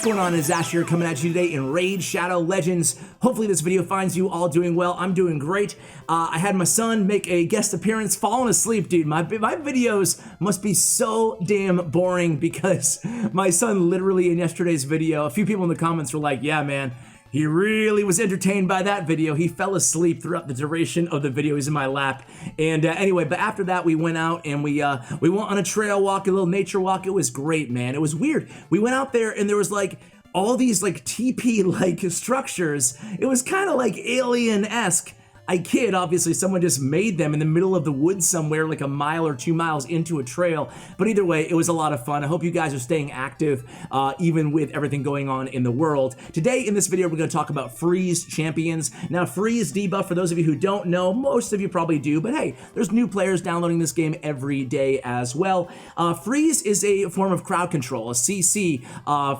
What's going on? It's Ash here coming at you today in Raid Shadow Legends. Hopefully this video finds you all doing well. I'm doing great. I had my son make a guest appearance, falling asleep, dude. My videos must be so damn boring because my son literally in yesterday's video, a few people in the comments were like, yeah, man, he really was entertained by that video. He fell asleep throughout the duration of the video. He's in my lap. And anyway, but after that, we went out and we went on a trail walk, a little nature walk. It was great, man. It was weird. We went out there and there was like all these like TP-like structures. It was kind of like alien-esque. I kid, obviously someone just made them in the middle of the woods somewhere, like a mile or 2 miles into a trail. But either way, it was a lot of fun. I hope you guys are staying active, even with everything going on in the world. Today in this video, we're going to talk about freeze champions. Now, freeze debuff, for those of you who don't know, most of you probably do, but hey, there's new players downloading this game every day as well. Freeze is a form of crowd control, a CC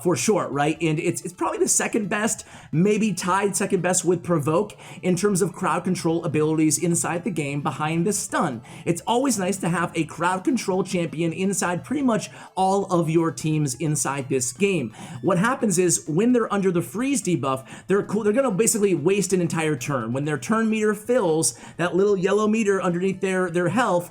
for short, right? And it's probably the second best, maybe tied second best with provoke in terms of crowd control abilities inside the game behind the stun. It's always nice to have a crowd control champion inside pretty much all of your teams inside this game. What happens is when they're under the freeze debuff, they're gonna basically waste an entire turn. When their turn meter fills, that little yellow meter underneath their health,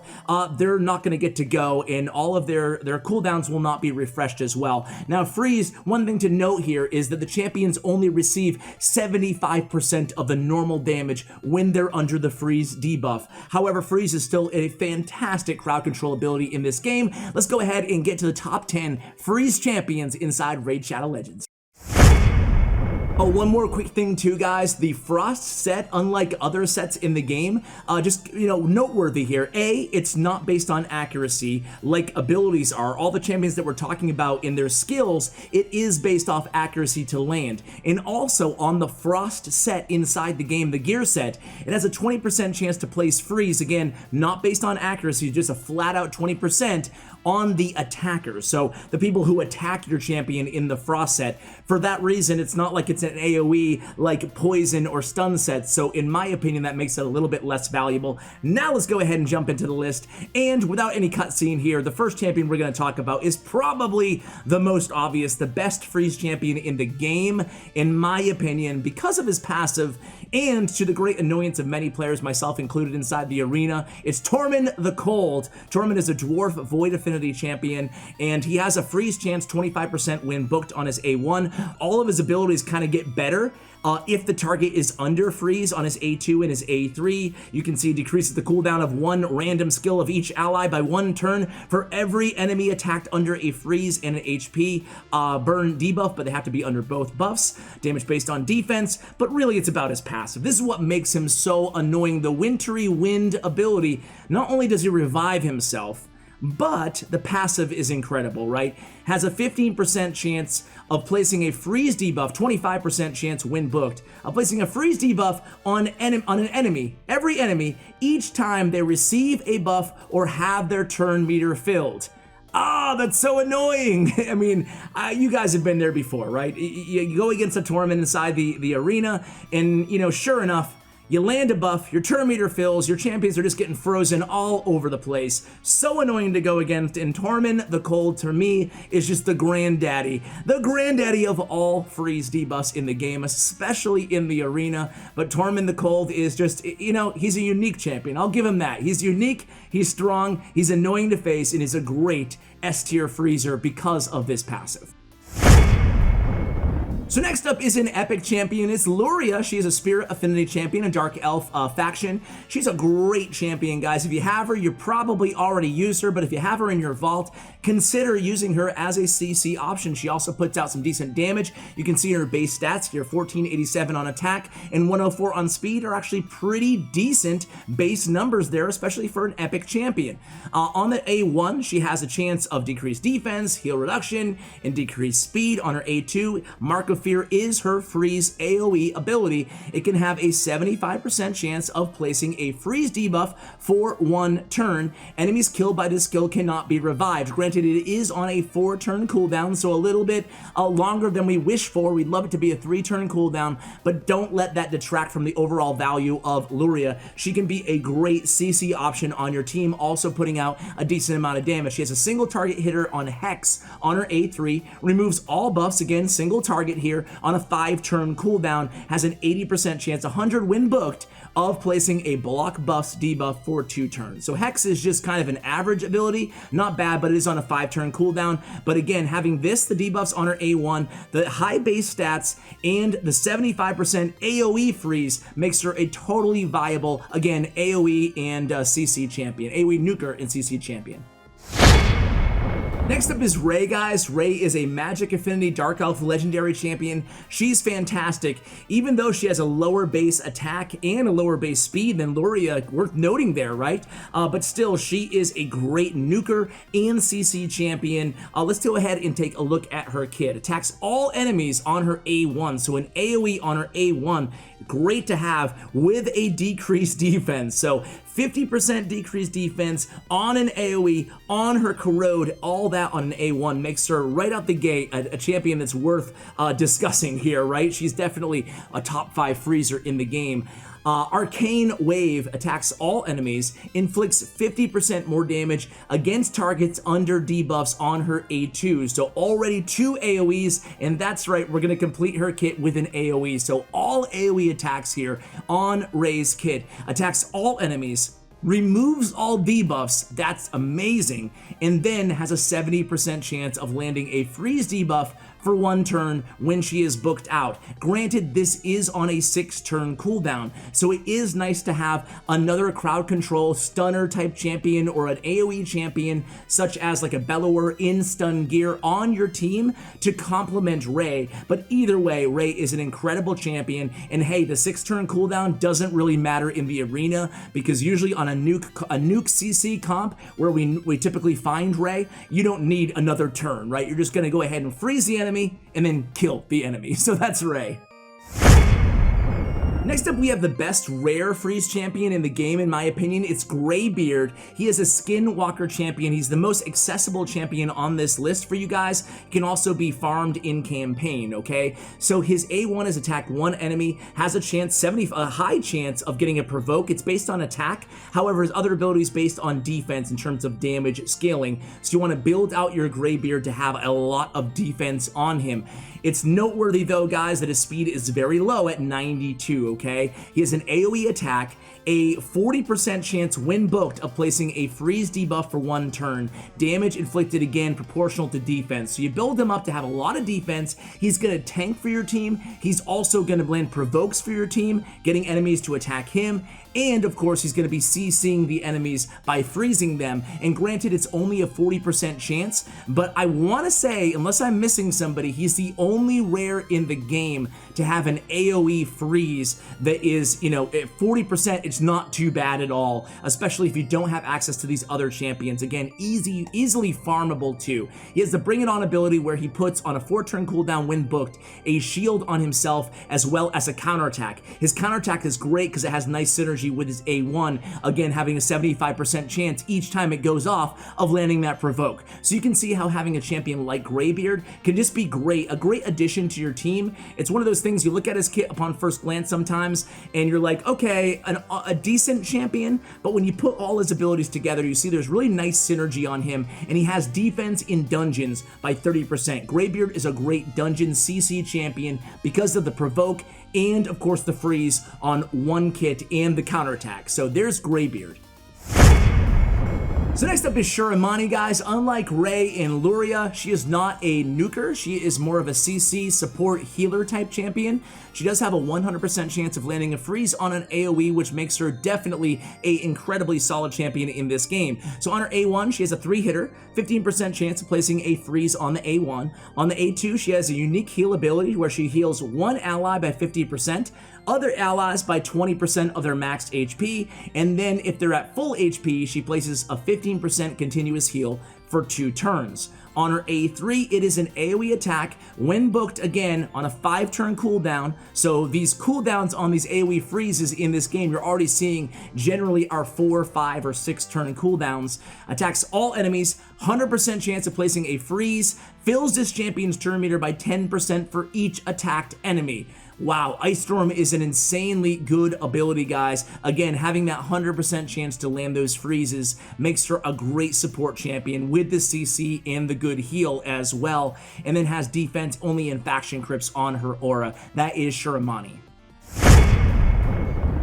they're not gonna get to go, and all of their cooldowns will not be refreshed as well. Now, freeze, one thing to note here is that the champions only receive 75% of the normal damage when they're under the freeze debuff. However, freeze is still a fantastic crowd control ability in this game. Let's go ahead and get to the top 10 freeze champions inside Raid Shadow Legends. Oh, one more quick thing too, guys. The Frost set, unlike other sets in the game, just, noteworthy here. A, it's not based on accuracy like abilities are. All the champions that we're talking about in their skills, it is based off accuracy to land. And also on the Frost set inside the game, the gear set, it has a 20% chance to place freeze. Again, not based on accuracy, just a flat out 20% on the attackers. So the people who attack your champion in the Frost set. For that reason, it's not like it's an AoE like poison or stun sets. So in my opinion, that makes it a little bit less valuable. Now let's go ahead and jump into the list. And without any cutscene here, the first champion we're going to talk about is probably the most obvious, the best freeze champion in the game, in my opinion, because of his passive and to the great annoyance of many players, myself included inside the arena. It's Tormund the Cold. Tormund is a dwarf void affinity champion, and he has a freeze chance 25% when booked on his A1. All of his abilities kind of get better if the target is under freeze on his A2 and his A3. You can see it decreases the cooldown of one random skill of each ally by 1 turn for every enemy attacked under a freeze and an HP burn debuff, but they have to be under both buffs. Damage based on defense, but really it's about his passive. This is what makes him so annoying. The Wintry Wind ability, not only does he revive himself, but the passive is incredible, right? Has a 15% chance of placing a freeze debuff, 25% chance when booked, of placing a freeze debuff on an enemy, every enemy, each time they receive a buff or have their turn meter filled. Ah, that's so annoying. I mean, you guys have been there before, right? You go against a Tormund inside the arena, and, sure enough, you land a buff, your turn meter fills, your champions are just getting frozen all over the place. So annoying to go against, and Tormund the Cold, to me, is just the granddaddy of all freeze debuffs in the game, especially in the arena. But Tormund the Cold is just, he's a unique champion. I'll give him that. He's unique, he's strong, he's annoying to face, and he's a great S-tier freezer because of this passive. So next up is an epic champion. It's Lauria. She is a Spirit Affinity champion, a Dark Elf faction. She's a great champion, guys. If you have her, you probably already used her, but if you have her in your vault, consider using her as a CC option. She also puts out some decent damage. You can see her base stats here, 1487 on attack and 104 on speed are actually pretty decent base numbers there, especially for an epic champion. On the A1, she has a chance of decreased defense, heal reduction, and decreased speed. On her A2, Mark of Fear is her freeze AoE ability. It can have a 75% chance of placing a freeze debuff for 1 turn. Enemies killed by this skill cannot be revived. Granted, it is on a 4-turn cooldown, so a little bit longer than we wish for. We'd love it to be a 3-turn cooldown, but don't let that detract from the overall value of Lauria. She can be a great CC option on your team, also putting out a decent amount of damage. She has a single target hitter on Hex on her A3, removes all buffs, again, single target here on a 5-turn cooldown, has an 80% chance, 100 when booked, of placing a block buffs debuff for 2 turns. So Hex is just kind of an average ability, not bad, but it is on a 5-turn cooldown. But again, having this, the debuffs on her A1, the high base stats, and the 75% AoE freeze makes her a totally viable, again, AoE and CC champion, AoE nuker and CC champion. Next up is Ray, guys. Ray is a Magic Affinity Dark Elf Legendary Champion. She's fantastic, even though she has a lower base attack and a lower base speed than Lauria, worth noting there, right? But still, she is a great nuker and CC champion. Let's go ahead and take a look at her kit. Attacks all enemies on her A1, so an AoE on her A1, great to have with a decreased defense. So 50% decreased defense on an AoE, on her Corrode, all that on an A1 makes her right out the gate a champion that's worth discussing here, right? She's definitely a top 5 freezer in the game. Arcane Wave attacks all enemies, inflicts 50% more damage against targets under debuffs on her A2. So already 2 AoEs, and that's right, we're gonna complete her kit with an AoE. So all AoE attacks here on Ray's kit. Attacks all enemies, removes all debuffs, that's amazing, and then has a 70% chance of landing a freeze debuff for 1 turn when she is booked out. Granted, this is on a 6-turn cooldown, so it is nice to have another crowd control stunner type champion or an AoE champion such as like a Bellower in stun gear on your team to complement Ray. But either way, Ray is an incredible champion, and hey, the 6-turn cooldown doesn't really matter in the arena because usually on a nuke CC comp where we typically find Ray, you don't need another turn, right? You're just gonna go ahead and freeze the enemy and then kill the enemy. So that's Ray. Next up, we have the best rare freeze champion in the game, in my opinion. It's Graybeard. He is a Skinwalker champion. He's the most accessible champion on this list for you guys. He can also be farmed in campaign, okay? So his A1 is attack 1 enemy, has a high chance of getting a provoke. It's based on attack. However, his other abilities based on defense in terms of damage scaling. So you want to build out your Graybeard to have a lot of defense on him. It's noteworthy though, guys, that his speed is very low at 92, okay? He has an AoE attack, a 40% chance when booked of placing a freeze debuff for 1 turn. Damage inflicted, again, proportional to defense. So you build him up to have a lot of defense. He's gonna tank for your team. He's also gonna land provokes for your team, getting enemies to attack him. And of course, he's going to be CCing the enemies by freezing them. And granted, it's only a 40% chance, but I want to say, unless I'm missing somebody, he's the only rare in the game to have an AoE freeze that is, you know, at 40%, it's not too bad at all, especially if you don't have access to these other champions. Again, easily farmable too. He has the Bring It On ability where he puts on a 4-turn cooldown when booked a shield on himself as well as a counterattack. His counterattack is great because it has nice synergy with his A1, again having a 75% chance each time it goes off of landing that provoke. So you can see how having a champion like Graybeard can just be great, a great addition to your team. It's one of those things you look at his kit upon first glance sometimes and you're like, okay, a decent champion, but when you put all his abilities together, you see there's really nice synergy on him, and he has defense in dungeons by 30%. Graybeard is a great dungeon CC champion because of the provoke and of course the freeze on 1 kit and the counterattack. So there's Graybeard. So next up is Shuramani, guys. Unlike Ray and Lauria, she is not a nuker. She is more of a CC support healer type champion. She does have a 100% chance of landing a freeze on an AoE, which makes her definitely an incredibly solid champion in this game. So on her A1, she has a 3-hitter, 15% chance of placing a freeze on the A1. On the A2, she has a unique heal ability where she heals 1 ally by 50%. other allies by 20% of their max HP, and then if they're at full HP, she places a 15% continuous heal for 2 turns. On her A3, it is an AoE attack when booked again on a 5-turn cooldown. So these cooldowns on these AoE freezes in this game, you're already seeing generally are 4, 5, or 6 turn cooldowns. Attacks all enemies, 100% chance of placing a freeze, fills this champion's turn meter by 10% for each attacked enemy. Wow, Ice Storm is an insanely good ability, guys. Again, having that 100% chance to land those freezes makes her a great support champion with the CC and the good heal as well, and then has defense only in faction crypts on her aura. That is Shiramani.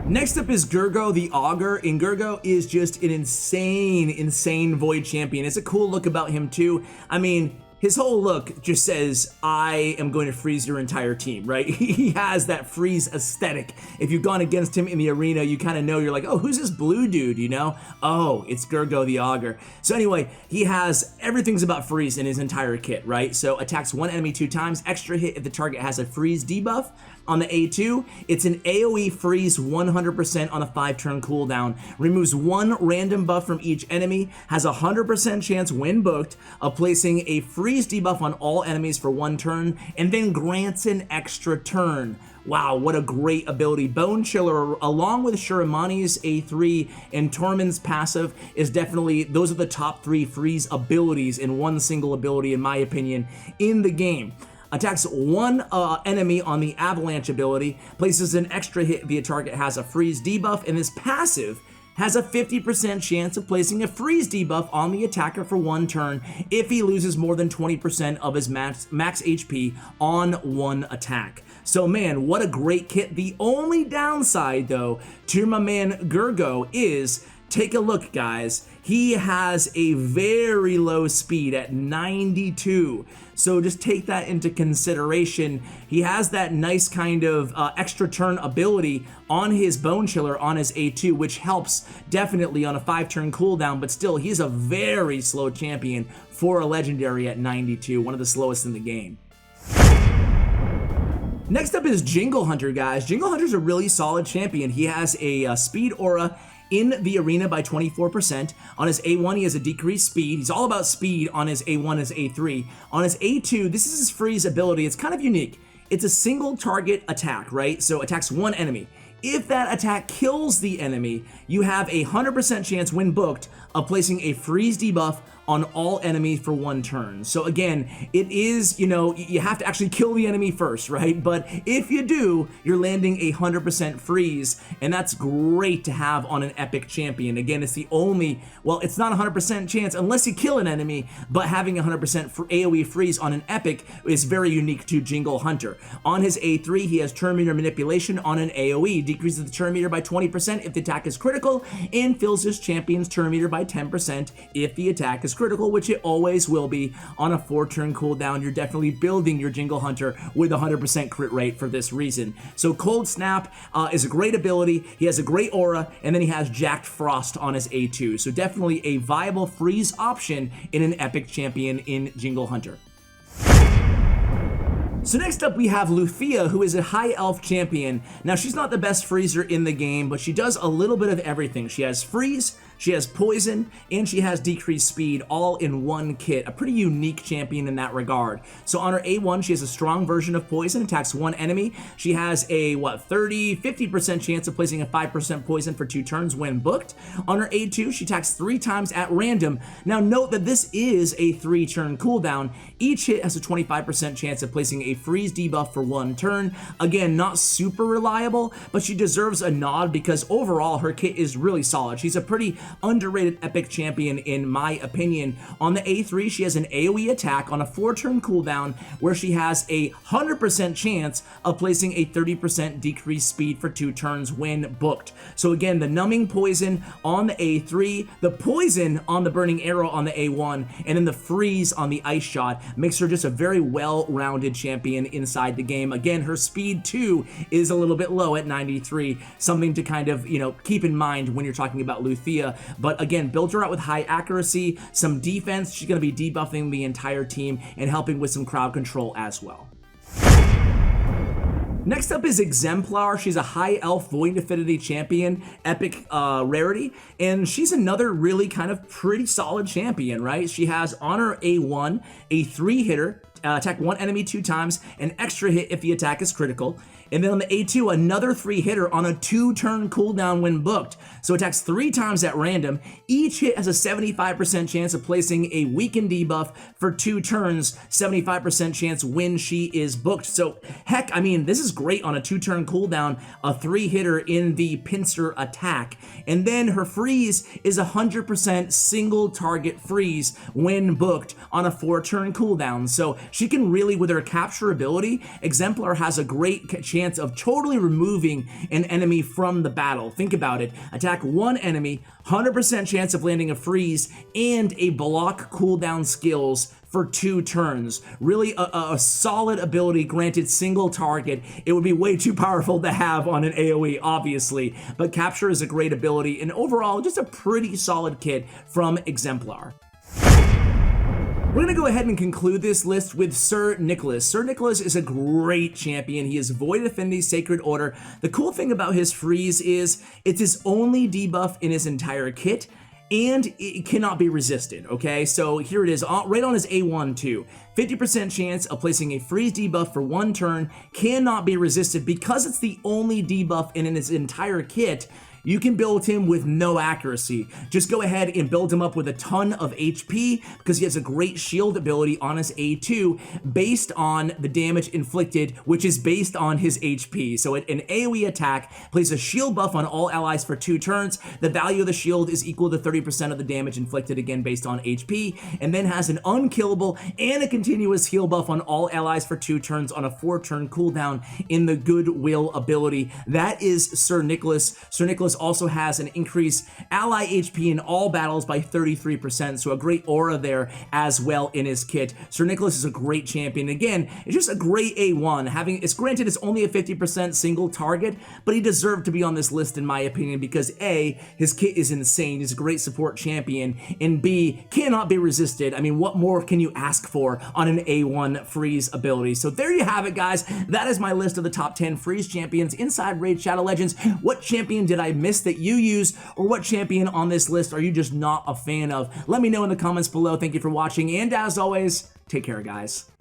Next up is Gergo the Augur, and Gergo is just an insane Void champion. It's a cool look about him too. I mean, his whole look just says, I am going to freeze your entire team, right? He has that freeze aesthetic. If you've gone against him in the arena, you kind of know, you're like, oh, who's this blue dude, you know? Oh, it's Gergo the Augur. So anyway, he has, everything's about freeze in his entire kit, right? So attacks one enemy 2 times, extra hit if the target has a freeze debuff. On the A2, it's an AoE freeze 100% on a 5-turn cooldown, removes 1 random buff from each enemy, has a 100% chance when booked of placing a freeze debuff on all enemies for 1 turn, and then grants an extra turn. Wow, what a great ability. Bone Chiller, along with Shiramani's A3 and Tormund's passive, is definitely, those are the top 3 freeze abilities in one single ability, in my opinion, in the game. Attacks 1 enemy on the Avalanche ability, places an extra hit if the target has a freeze debuff, and his passive has a 50% chance of placing a freeze debuff on the attacker for 1 turn if he loses more than 20% of his max HP on 1 attack. So man, what a great kit. The only downside though to my man Gergo is, take a look guys, he has a very low speed at 92. So just take that into consideration. He has that nice kind of extra turn ability on his Bone Chiller on his A2, which helps definitely on a 5-turn cooldown, but still, he's a very slow champion for a legendary at 92, one of the slowest in the game. Next up is Jingle Hunter, guys. Jingle Hunter's a really solid champion. He has a speed aura in the arena by 24%. On his A1, he has a decreased speed. He's all about speed on his A1 and his A3. On his A2, this is his freeze ability. It's kind of unique. It's a single target attack, right? So attacks 1 enemy. If that attack kills the enemy, you have a 100% chance when booked of placing a freeze debuff on all enemies for 1 turn. So again, it is, you know, you have to actually kill the enemy first, right? But if you do, you're landing a 100% freeze, and that's great to have on an epic champion. Again, it's the only, well, it's not a 100% chance unless you kill an enemy, but having a 100% AoE freeze on an epic is very unique to Jingle Hunter. On his A3, he has turn meter manipulation on an AoE, decreases the turn meter by 20% if the attack is critical, and fills his champion's turn meter by 10% if the attack is critical, which it always will be. On a 4-turn cooldown, you're definitely building your Jingle Hunter with a 100% crit rate for this reason. So Cold Snap is a great ability. He has a great aura, and then he has Jacked Frost on his A2. So definitely a viable freeze option in an epic champion in Jingle Hunter. So next up we have Lufia, who is a high elf champion. Now she's not the best freezer in the game, but she does a little bit of everything. She has freeze, she has poison, and she has decreased speed all in one kit. A pretty unique champion in that regard. So on her A1, she has a strong version of poison, attacks 1 enemy. She has a, 50% chance of placing a 5% poison for 2 turns when booked. On her A2, she attacks 3 times at random. Now note that this is a 3-turn cooldown. Each hit has a 25% chance of placing a freeze debuff for 1 turn. Again, not super reliable, but she deserves a nod because overall her kit is really solid. She's a pretty underrated epic champion in my opinion. On the A3, she has an AoE attack on a 4-turn cooldown where she has a 100% chance of placing a 30% decreased speed for 2 turns when booked. So again, the numbing poison on the A3, the poison on the burning arrow on the A1, and then the freeze on the ice shot makes her just a very well-rounded champion inside the game. Again, her speed too is a little bit low at 93, something to kind of, keep in mind when you're talking about Lufia. But again, build her out with high accuracy, some defense. She's going to be debuffing the entire team and helping with some crowd control as well. Next up is Exemplar. She's a high elf void affinity champion, epic rarity, and she's another really kind of pretty solid champion, right? She has Honor A1, a 3-hitter, attack 1 enemy 2 times, an extra hit if the attack is critical. And then on the A2, another 3-hitter on a 2-turn cooldown when booked. So attacks 3 times at random. Each hit has a 75% chance of placing a weaken debuff for 2 turns, 75% chance when she is booked. So heck, I mean, this is great on a 2-turn cooldown, a 3-hitter in the pincer attack. And then her freeze is 100% single target freeze when booked on a 4-turn cooldown. So she can really, with her capture ability, Exemplar has a great chance of totally removing an enemy from the battle. Think about it. Attack 1 enemy, 100% chance of landing a freeze, and a block cooldown skills for 2 turns. Really a solid ability, granted single target. It would be way too powerful to have on an AoE, obviously, but capture is a great ability, and overall, just a pretty solid kit from Exemplar. We're going to go ahead and conclude this list with Sir Nicholas. Sir Nicholas is a great champion. He is Void Affinity Sacred Order. The cool thing about his freeze is it's his only debuff in his entire kit, and it cannot be resisted, okay? So here it is, right on his A1 too. 50% chance of placing a freeze debuff for 1 turn, cannot be resisted because it's the only debuff in his entire kit. You can build him with no accuracy. Just go ahead and build him up with a ton of HP because he has a great shield ability on his A2 based on the damage inflicted, which is based on his HP. So an AoE attack places a shield buff on all allies for 2 turns. The value of the shield is equal to 30% of the damage inflicted, again based on HP, and then has an unkillable and a continuous heal buff on all allies for 2 turns on a 4-turn cooldown in the Goodwill ability. That is Sir Nicholas. Sir Nicholas also has an increased ally HP in all battles by 33%, so a great aura there as well in his kit. Sir Nicholas is a great champion. Again, it's just a great A1. It's granted it's only a 50% single target, but he deserved to be on this list in my opinion because A, his kit is insane, he's a great support champion, and B, cannot be resisted. I mean, what more can you ask for on an A1 freeze ability? So there you have it, guys. That is my list of the top 10 freeze champions inside Raid Shadow Legends. What champion did I miss that you use, or what champion on this list are you just not a fan of? Let me know in the comments below. Thank you for watching, and as always, take care, guys.